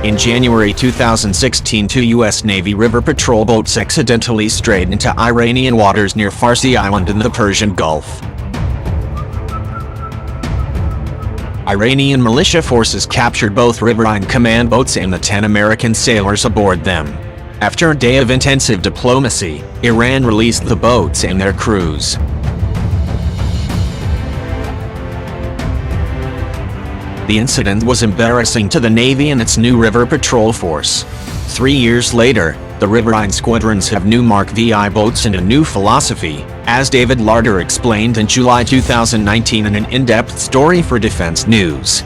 In January 2016, two U.S. Navy river patrol boats accidentally strayed into Iranian waters near Farsi Island in the Persian Gulf. Iranian militia forces captured both Riverine Command Boats and the 10 American sailors aboard them. After a day of intensive diplomacy, Iran released the boats and their crews. The incident was embarrassing to the Navy and its new river patrol force. 3 years later, the Riverine squadrons have new Mark VI boats and a new philosophy, as David Larder explained in July 2019 in an in-depth story for Defense News.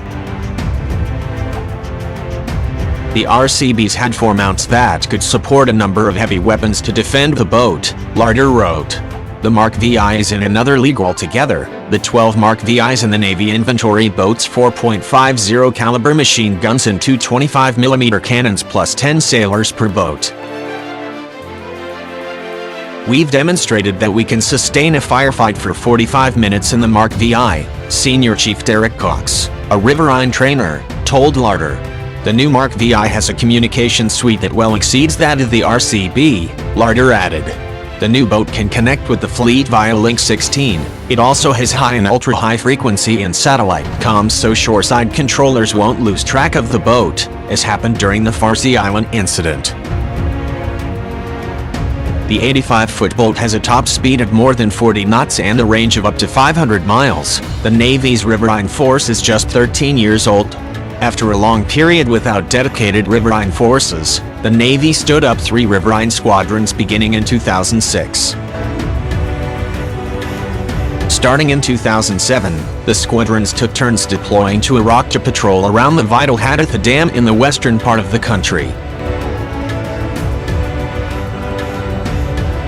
The RCBs had 4 mounts that could support a number of heavy weapons to defend the boat, Larder wrote. The Mark VI is in another league altogether. The 12 Mark VIs in the Navy inventory boats 4.50 caliber machine guns and 2 25mm cannons plus 10 sailors per boat. We've demonstrated that we can sustain a firefight for 45 minutes in the Mark VI, Senior Chief Derek Cox, a Riverine trainer, told Larder. The new Mark VI has a communication suite that well exceeds that of the RCB, Larder added. The new boat can connect with the fleet via Link 16. It also has high and ultra-high frequency and satellite comms so shoreside controllers won't lose track of the boat, as happened during the Farsi Island incident. The 85-foot boat has a top speed of more than 40 knots and a range of up to 500 miles. The Navy's Riverine force is just 13 years old. After a long period without dedicated Riverine forces, the Navy stood up 3 Riverine squadrons beginning in 2006. Starting in 2007, the squadrons took turns deploying to Iraq to patrol around the vital Haditha Dam in the western part of the country.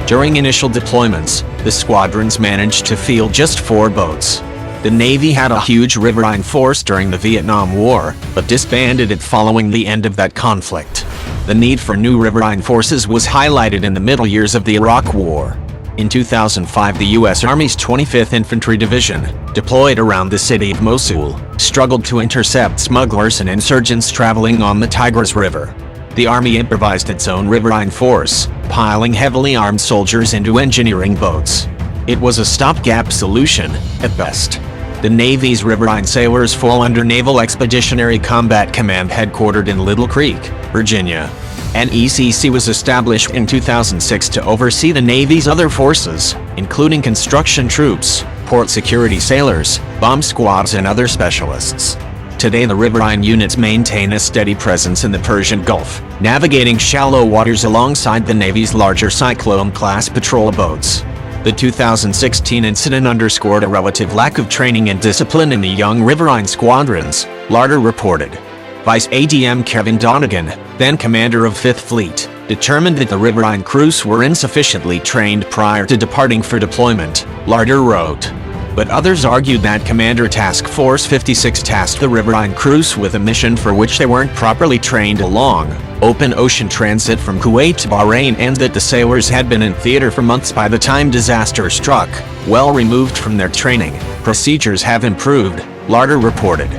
During initial deployments, the squadrons managed to field just 4 boats. The Navy had a huge Riverine force during the Vietnam War, but disbanded it following the end of that conflict. The need for new Riverine forces was highlighted in the middle years of the Iraq War. In 2005, the U.S. Army's 25th Infantry Division, deployed around the city of Mosul, struggled to intercept smugglers and insurgents traveling on the Tigris River. The Army improvised its own Riverine force, piling heavily armed soldiers into engineering boats. It was a stopgap solution, at best. The Navy's Riverine sailors fall under Naval Expeditionary Combat Command headquartered in Little Creek, Virginia. NECC was established in 2006 to oversee the Navy's other forces, including construction troops, port security sailors, bomb squads and other specialists. Today the Riverine units maintain a steady presence in the Persian Gulf, navigating shallow waters alongside the Navy's larger Cyclone-class patrol boats. The 2016 incident underscored a relative lack of training and discipline in the young Riverine squadrons, Larder reported. Vice ADM Kevin Donegan, then commander of 5th Fleet, determined that the Riverine crews were insufficiently trained prior to departing for deployment, Larder wrote. But others argued that Commander Task Force 56 tasked the Riverine crews with a mission for which they weren't properly trained along open ocean transit from Kuwait to Bahrain, and that the sailors had been in theater for months by the time disaster struck. Well removed from their training, procedures have improved, Larder reported.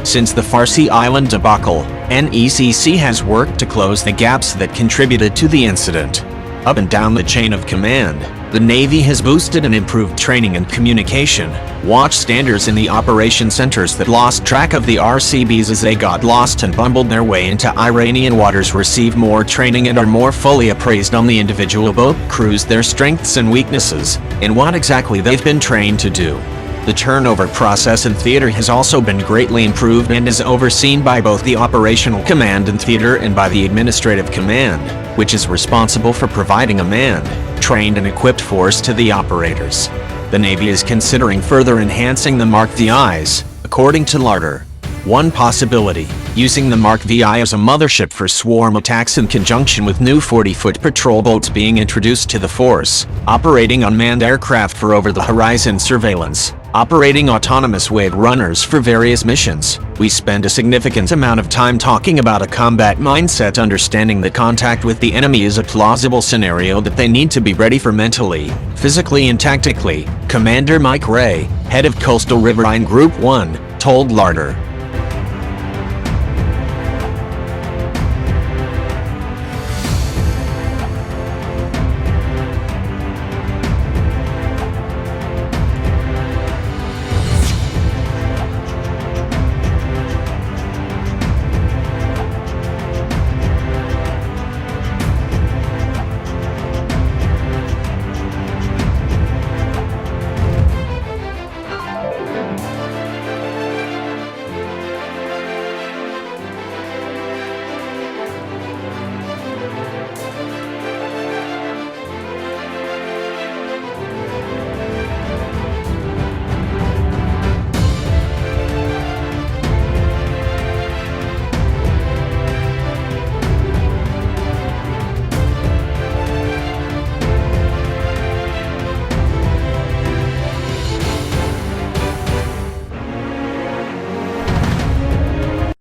Since the Farsi Island debacle, NECC has worked to close the gaps that contributed to the incident. Up and down the chain of command, the Navy has boosted and improved training and communication. Watch standards in the operation centers that lost track of the RCBs as they got lost and bumbled their way into Iranian waters receive more training and are more fully appraised on the individual boat crews, their strengths and weaknesses, and what exactly they've been trained to do. The turnover process in theater has also been greatly improved and is overseen by both the operational command in theater and by the administrative command, which is responsible for providing a manned, trained and equipped force to the operators. The Navy is considering further enhancing the Mark VIs, according to Larder. One possibility, using the Mark VI as a mothership for swarm attacks in conjunction with new 40-foot patrol boats being introduced to the force, operating unmanned aircraft for over-the-horizon surveillance, operating autonomous wave runners for various missions. We spend a significant amount of time talking about a combat mindset, understanding that contact with the enemy is a plausible scenario that they need to be ready for mentally, physically and tactically, Commander Mike Ray, head of Coastal Riverine Group 1, told Larder.